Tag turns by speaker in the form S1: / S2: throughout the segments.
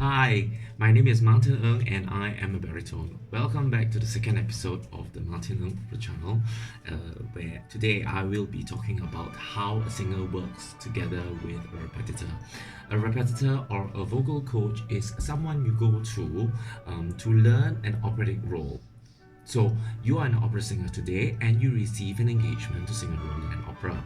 S1: Hi, my name is Martin Ng and I am a baritone. Welcome back to the second episode of the Martin Ng Opera channel, where today I will be talking about how a singer works together with a repetiteur. A repetiteur or a vocal coach is someone you go to learn an operatic role. So you are an opera singer today and you receive an engagement to sing a role in an opera.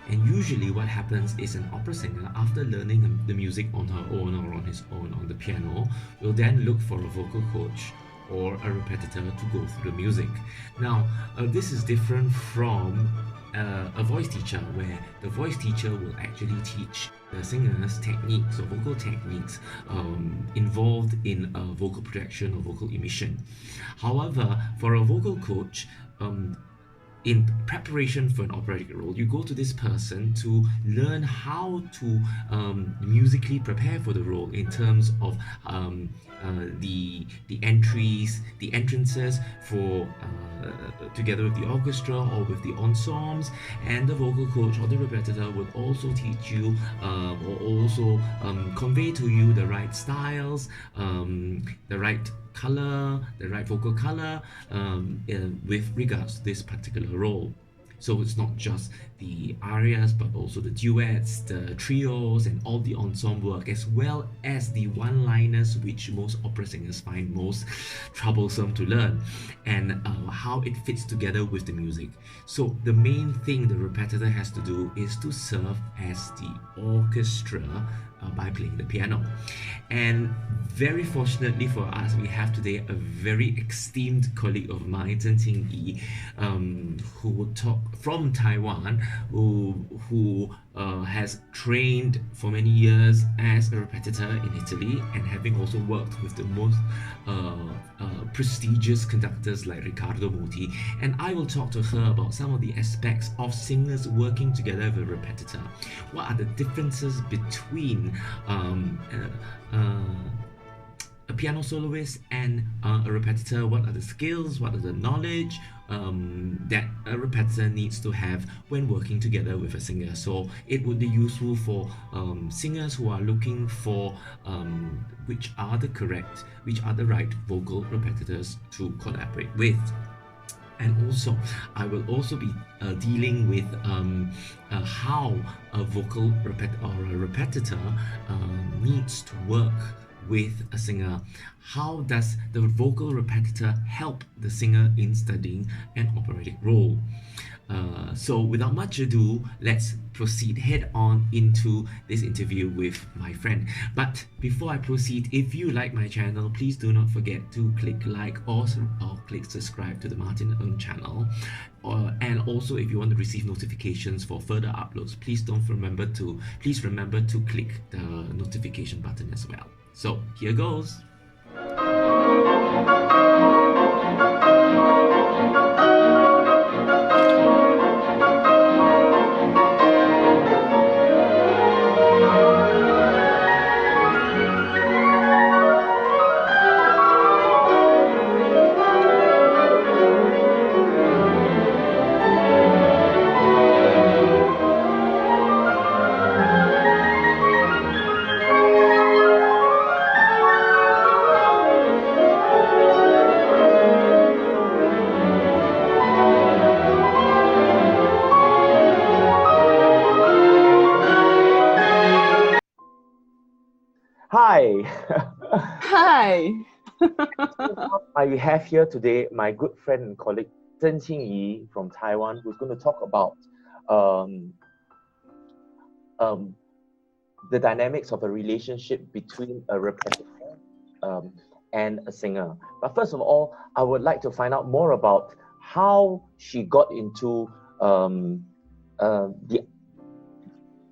S1: And usually, what happens is an opera singer, after learning the music on her own or on his own on the piano, will then look for a vocal coach or a repetiteur to go through the music. Now, this is different from a voice teacher, where the voice teacher will actually teach the singers techniques or vocal techniques involved in vocal projection or vocal emission. However, for a vocal coach, in preparation for an operatic role, you go to this person to learn how to musically prepare for the role in terms of the entrances for together with the orchestra or with the ensembles, and the vocal coach or the repetiteur would also teach you or also convey to you the right styles, the right color, the right vocal color with regards to this particular role. So it's not just the arias, but also the duets, the trios, and all the ensemble work, as well as the one-liners, which most opera singers find most troublesome to learn, and how it fits together with the music. So the main thing the repetitor has to do is to serve as the orchestra by playing the piano. And very fortunately for us, we have today a very esteemed colleague of mine, Tseng Ching I, who will talk from Taiwan, who has trained for many years as a repetiteur in Italy, and having also worked with the most prestigious conductors like Riccardo Muti. And I will talk to her about some of the aspects of singers working together with a repetiteur. What are the differences between a piano soloist and a repetiteur? What are the skills? What are the knowledge that a repetiteur needs to have when working together with a singer? So it would be useful for singers who are looking for which are the right vocal repetiteurs to collaborate with. And also, I will also be dealing with how a vocal repetiteur needs to work with a singer. How does the vocal repetiteur help the singer in studying an operatic role? So without much ado, let's proceed head on into this interview with my friend. But before I proceed, if you like my channel, please do not forget to click like or click subscribe to the Martin Ng channel. And also, if you want to receive notifications for further uploads, please remember to click the notification button as well. So here goes.
S2: Hi.
S3: Hi.
S2: I have here today my good friend and colleague Tseng Ching I from Taiwan, who's going to talk about um, the dynamics of a relationship between a repetiteur and a singer. But first of all, I would like to find out more about how she got into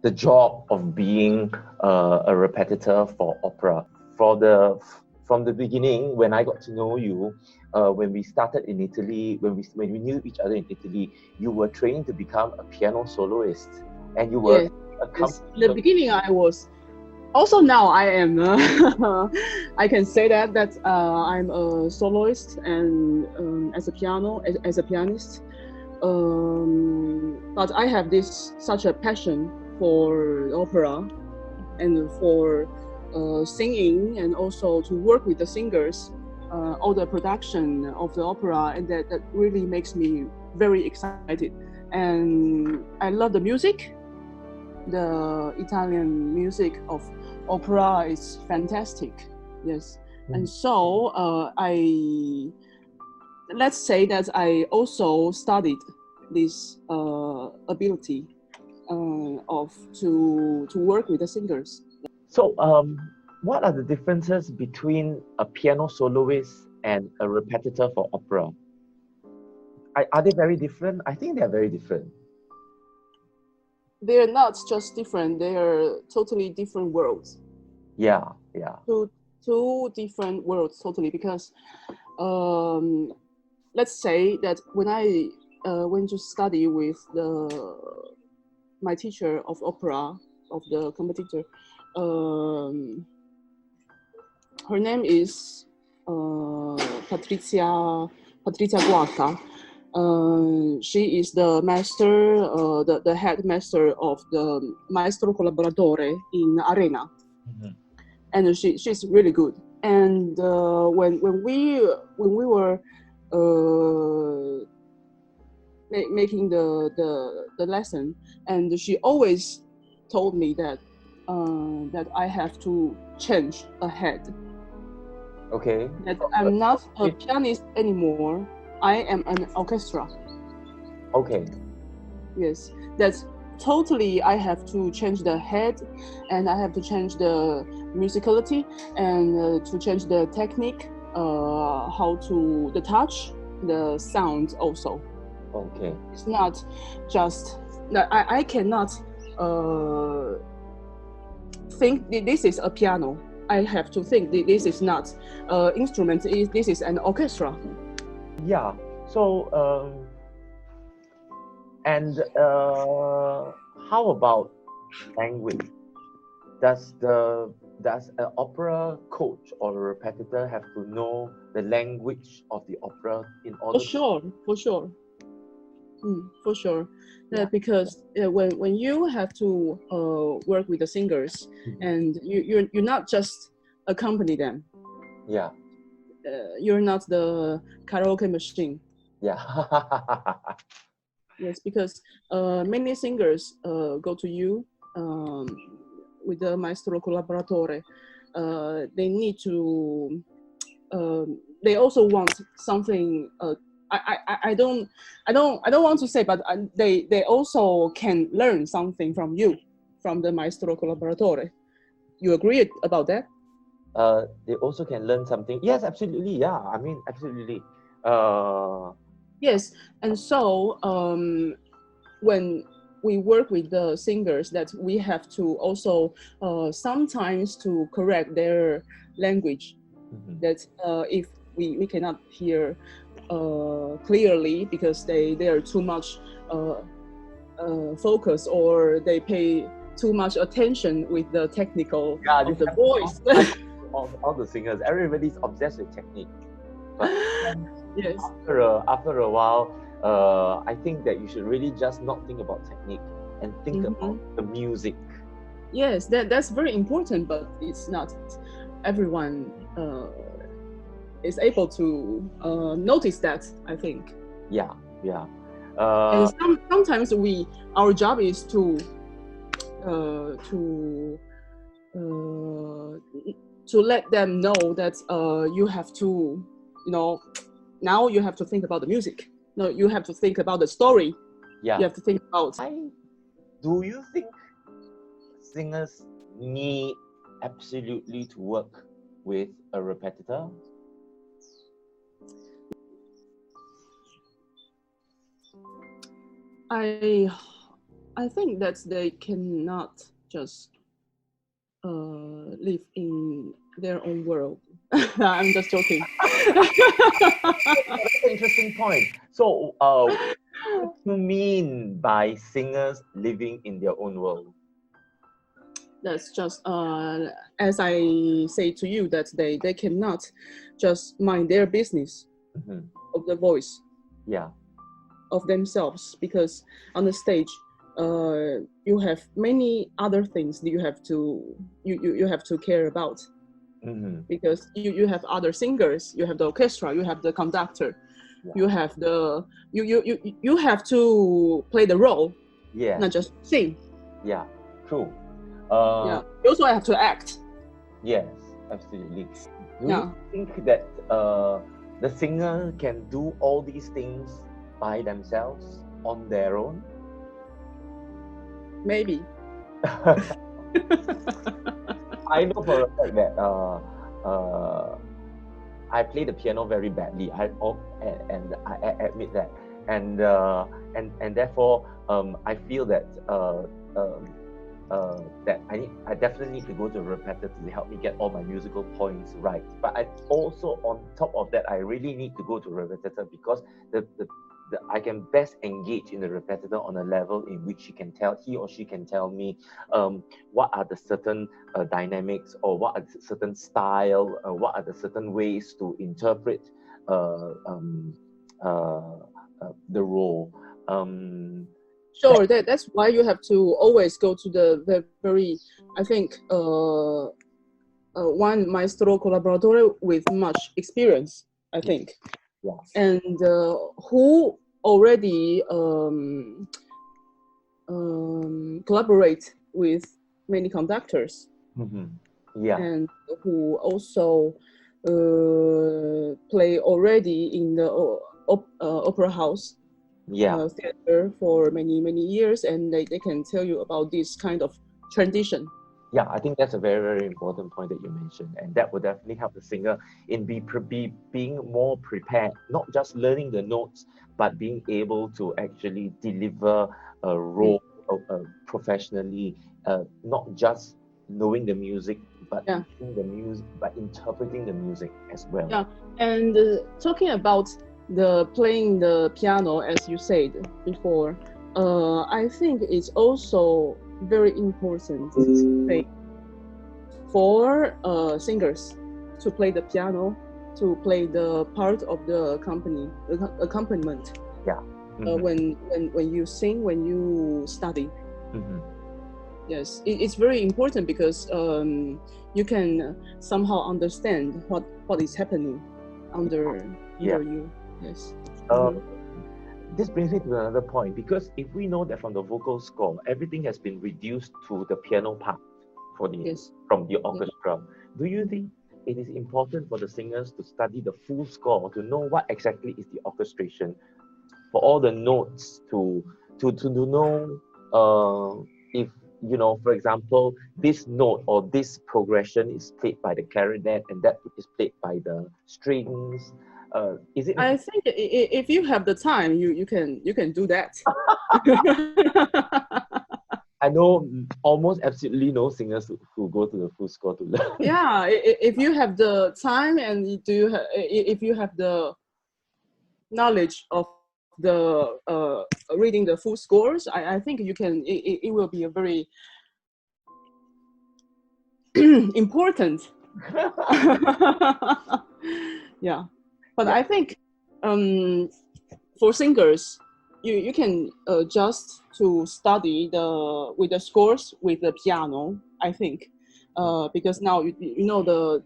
S2: the job of being a repetiteur for opera. From the beginning, when I got to know you, when we started in Italy, when we knew each other in Italy, you were training to become a piano soloist, and you were
S3: yes. In the beginning, I was. Also now I am. I can say that I'm a soloist and as a pianist. But I have such a passion for opera and for singing and also to work with the singers, all the production of the opera, and that really makes me very excited. And I love the music. The Italian music of opera is fantastic. Yes. And so let's say that I also studied this ability of to work with the singers.
S2: So, what are the differences between a piano soloist and a repetiteur for opera? Are they very different? I think they're very different.
S3: They're not just different; they are totally different worlds.
S2: Yeah, yeah.
S3: Two different worlds totally, because let's say that when I went to study with my teacher of opera, of the competitor, her name is Patricia Guaca. She is the master, the headmaster of the Maestro Collaboratore in Arena.
S2: Mm-hmm.
S3: And she's really good. And when we were making the lesson, and she always told me that that I have to change ahead.
S2: Okay.
S3: That I'm not a pianist anymore. I am an orchestra.
S2: Okay.
S3: Yes, that's totally. I have to change the head, and I have to change the musicality, and to change the technique, how to the touch, the sound also.
S2: Okay.
S3: It's not just that I cannot think this is a piano. I have to think this is not instrument. This is an orchestra.
S2: Yeah. So, and how about language? Does an opera coach or a repetiteur have to know the language of the opera in order?
S3: For sure. For sure.
S2: Yeah.
S3: Because when you have to work with the singers, and you're not just accompany them.
S2: Yeah.
S3: You're not the karaoke machine.
S2: Yeah.
S3: Yes, because many singers go to you with the Maestro Collaboratore. They need to. They also want something. I don't want to say, but they also can learn something from you, from the Maestro Collaboratore. You agree about that?
S2: They also can learn something. Yes, absolutely. Yeah, I mean, absolutely.
S3: Yes, and so when we work with the singers, that we have to also sometimes to correct their language.
S2: Mm-hmm.
S3: That if we cannot hear clearly because they are too much focus, or they pay too much attention with the technical of the voice.
S2: All the singers, everybody's obsessed with technique. But
S3: yes.
S2: After a while, I think that you should really just not think about technique and think about the music.
S3: Yes, that's very important, but it's not everyone is able to notice that, I think.
S2: Yeah.
S3: And sometimes our job is to let them know that you have to, now you have to think about the music. No, you have to think about the story.
S2: Yeah.
S3: You have to think about.
S2: Do you think singers need absolutely to work with a repetiteur?
S3: I think that they cannot just live in their own world. I'm just joking.
S2: That's an interesting point. So, what do you mean by singers living in their own world?
S3: That's just as I say to you, that they cannot just mind their business of the voice.
S2: Yeah.
S3: Of themselves, because on the stage you have many other things that you have to care about, because you have other singers, you have the orchestra, you have the conductor, you have the you have to play the role, not just sing.
S2: Yeah, true.
S3: Yeah, you also have to act.
S2: Yes, absolutely. Do
S3: Yeah.
S2: you think that the singer can do all these things by themselves on their own?
S3: Maybe.
S2: I know for a fact that I play the piano very badly. And I admit that, and therefore I feel that that I definitely need to go to a repetitor to help me get all my musical points right. But I also, on top of that, I really need to go to a repetitor because I can best engage in the repetitor on a level in which he or she can tell me what are the certain dynamics, or what are the certain style, what are the certain ways to interpret the role.
S3: Sure, that's why you have to always go to the very, I think, one maestro collaboratore with much experience, I think.
S2: Yes.
S3: And who already collaborate with many conductors,
S2: Yeah,
S3: and who also play already in the opera house, theater for many years, and they can tell you about this kind of tradition.
S2: Yeah, I think that's a very, very important point that you mentioned, and that will definitely help the singer in being more prepared, not just learning the notes, but being able to actually deliver a role professionally, not just knowing the music, but interpreting the music as well.
S3: Yeah, and talking about the playing the piano, as you said before, I think it's also very important thing for singers to play the piano, to play the part of the accompaniment.
S2: Yeah.
S3: When you sing, when you study. Yes, it's very important because you can somehow understand what is happening under you. Yes.
S2: This brings me to another point, because if we know that from the vocal score, everything has been reduced to the piano part from the orchestra, do you think it is important for the singers to study the full score to know what exactly is the orchestration, for all the notes to know if, for example, this note or this progression is played by the clarinet and that is played by the strings? Is it?
S3: I think if you have the time, you can do that.
S2: I know almost absolutely no singers who go to the full score to learn.
S3: Yeah, if you have the time and if you have the knowledge of the reading the full scores, I think you can. It will be a very important. Yeah, but I think for singers, you can just to study with the scores with the piano. I think because now you know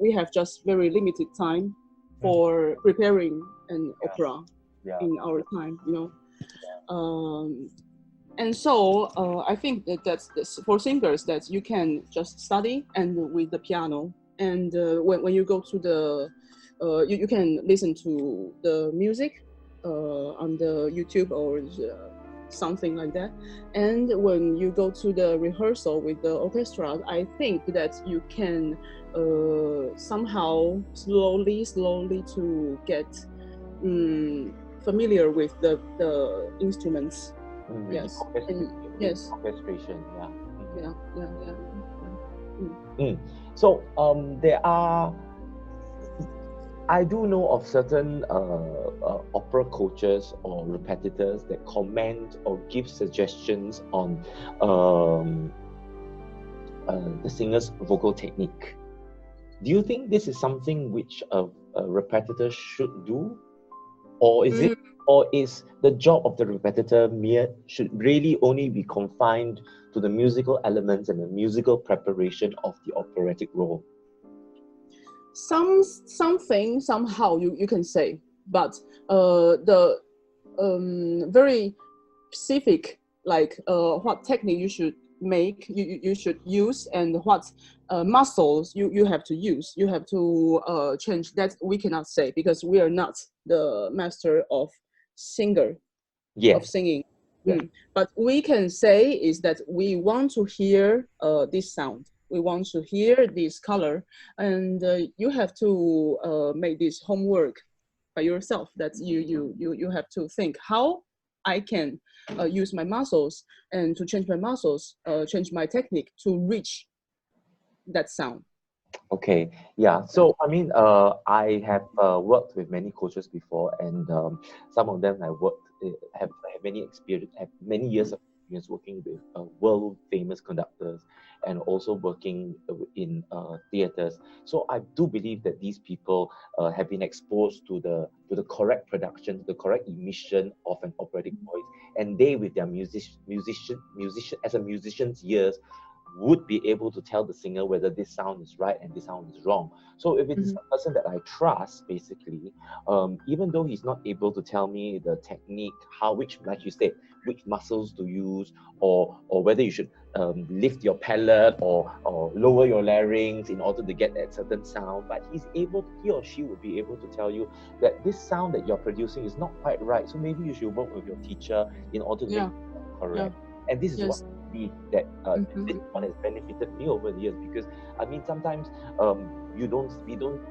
S3: we have just very limited time for preparing an opera in our time, and so I think that's for singers that you can just study and with the piano, and when you go to the you can listen to the music on the YouTube or something like that. And when you go to the rehearsal with the orchestra, I think that you can somehow slowly to get familiar with the instruments. Yes. Yes.
S2: Orchestration. Yeah.
S3: Yeah.
S2: So I do know of certain opera coaches or repetitors that comment or give suggestions on the singer's vocal technique. Do you think this is something which a repetitor should do? or is
S3: Mm.
S2: it, or is the job of the repetitor should really only be confined to the musical elements and the musical preparation of the operatic role?
S3: Something somehow you can say, but the very specific, like what technique you should make, you should use, and what muscles you have to use, you have to change, that we cannot say because we are not the master of singer, of
S2: Yes.
S3: singing.
S2: Yes.
S3: But we can say is that we want to hear this sound, we want to hear this color, and you have to make this homework by yourself, that you have to think how I can use my muscles, and to change my muscles, change my technique to reach that sound.
S2: Okay, yeah. So I mean, I have worked with many coaches before, and some of them have many experience, have many years of experience working with world famous conductors, and also working in theaters. So I do believe that these people have been exposed to the correct production, the correct emission of an operatic voice, and they, with their musician as a musician's ears, would be able to tell the singer whether this sound is right and this sound is wrong. So if it is a person that I trust, basically, even though he's not able to tell me the technique, which, like you said, which muscles to use, or whether you should lift your palate or lower your larynx in order to get that certain sound, but he or she would be able to tell you that this sound that you're producing is not quite right. So maybe you should work with your teacher in order to make it correct. And this is what that this is what has benefited me over the years, because I mean, sometimes we don't,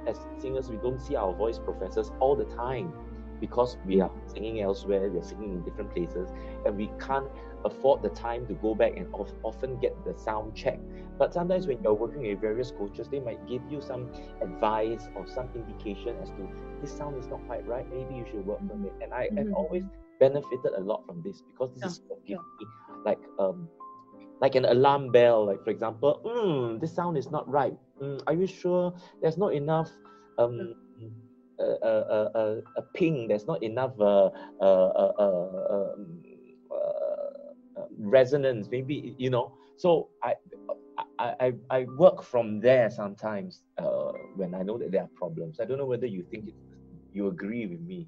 S2: as singers, we don't see our voice professors all the time because we are singing elsewhere, we're singing in different places, and we can't afford the time to go back and often get the sound checked. But sometimes when you're working with various coaches, they might give you some advice or some indication as to this sound is not quite right, maybe you should work on it. And I have always benefited a lot from this, because this is what gives me like an alarm bell. Like, for example, this sound is not right. Are you sure there's not enough a ping, there's not enough resonance, maybe, you know. So I work from there sometimes when I know that there are problems. I don't know whether you agree with me.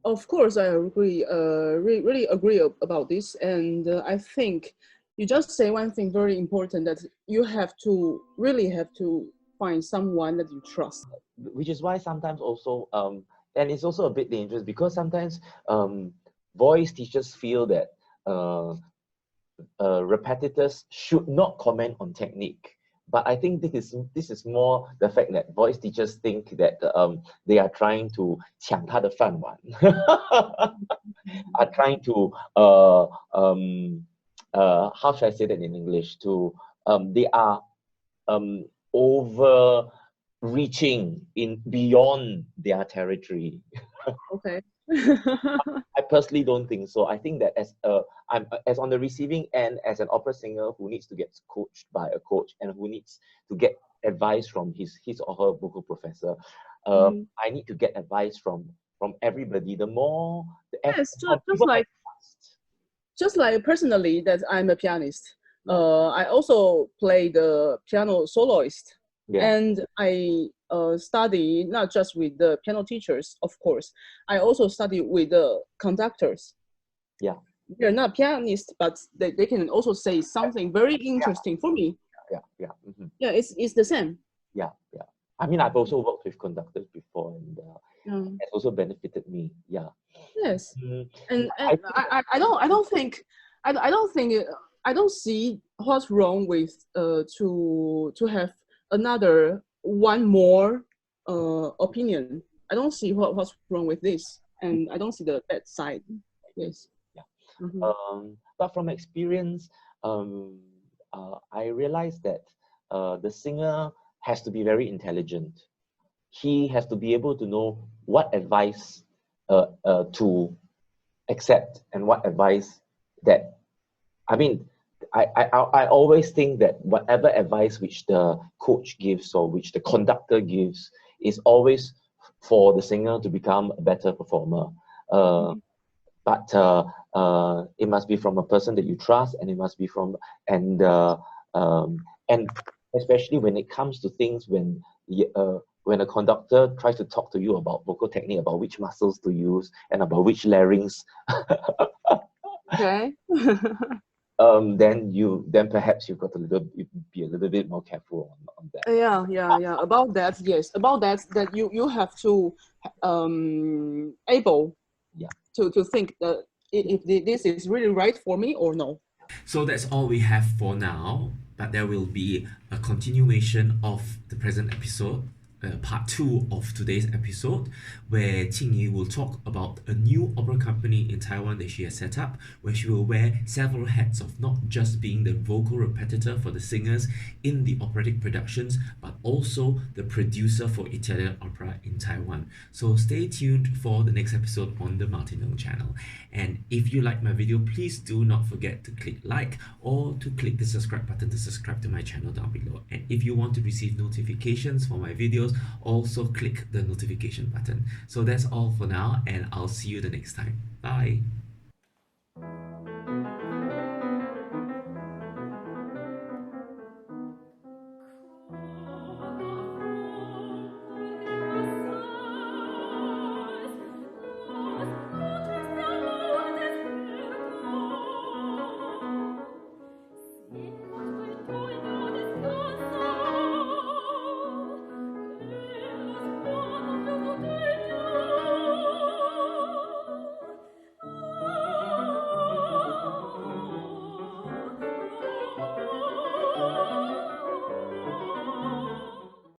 S3: Of course, I agree. Really agree about this, and I think you just say one thing very important, that you really have to find someone that you trust.
S2: Which is why sometimes also, and it's also a bit dangerous, because sometimes voice teachers feel that repetitors should not comment on technique. But I think this is more the fact that voice teachers think that they are trying to 抢他的饭碗, are trying to how should I say that in English? They are overreaching in beyond their territory.
S3: Okay.
S2: I personally don't think so. I think that as on the receiving end, as an opera singer who needs to get coached by a coach and who needs to get advice from his or her vocal professor, I need to get advice from everybody. The more
S3: Yes,
S2: from people I trust.
S3: just like personally, that I'm a pianist. I also play the piano soloist,
S2: Yeah.
S3: and I study not just with the piano teachers, of course. I also study with the conductors.
S2: Yeah.
S3: They're not pianists, but they can also say something very interesting for me.
S2: Yeah.
S3: Yeah, it's the same.
S2: Yeah. I mean, I've also worked with conductors before, and it's also benefited me. Yeah.
S3: Yes, and
S2: I
S3: I don't think I don't see what's wrong with to have another one more opinion. I don't see what's wrong with this, and I don't see the bad side. Yes.
S2: Yeah. But from experience, I realized that the singer has to be very intelligent. He has to be able to know what advice to accept and what advice that, I mean, I always think that whatever advice which the coach gives or which the conductor gives is always for the singer to become a better performer. But it must be from a person that you trust, and it must be from and especially when it comes to things when a conductor tries to talk to you about vocal technique, about which muscles to use and about which larynx,
S3: Okay.
S2: then perhaps you've got to be a little bit more careful on that.
S3: Yeah. About that, yes. About that you have to able
S2: Yeah.
S3: to think that if this is really right for me or no.
S1: So that's all we have for now, but there will be a continuation of the present episode, part 2 of today's episode, where Tseng Yi will talk about a new opera company in Taiwan that she has set up, where she will wear several hats of not just being the vocal repetiteur for the singers in the operatic productions, but also the producer for Italian opera in Taiwan. So stay tuned for the next episode on the Martinello channel. And if you like my video, please do not forget to click like or to click the subscribe button to subscribe to my channel down below. And if you want to receive notifications for my videos, also click the notification button. So that's all for now, and I'll see you the next time. Bye.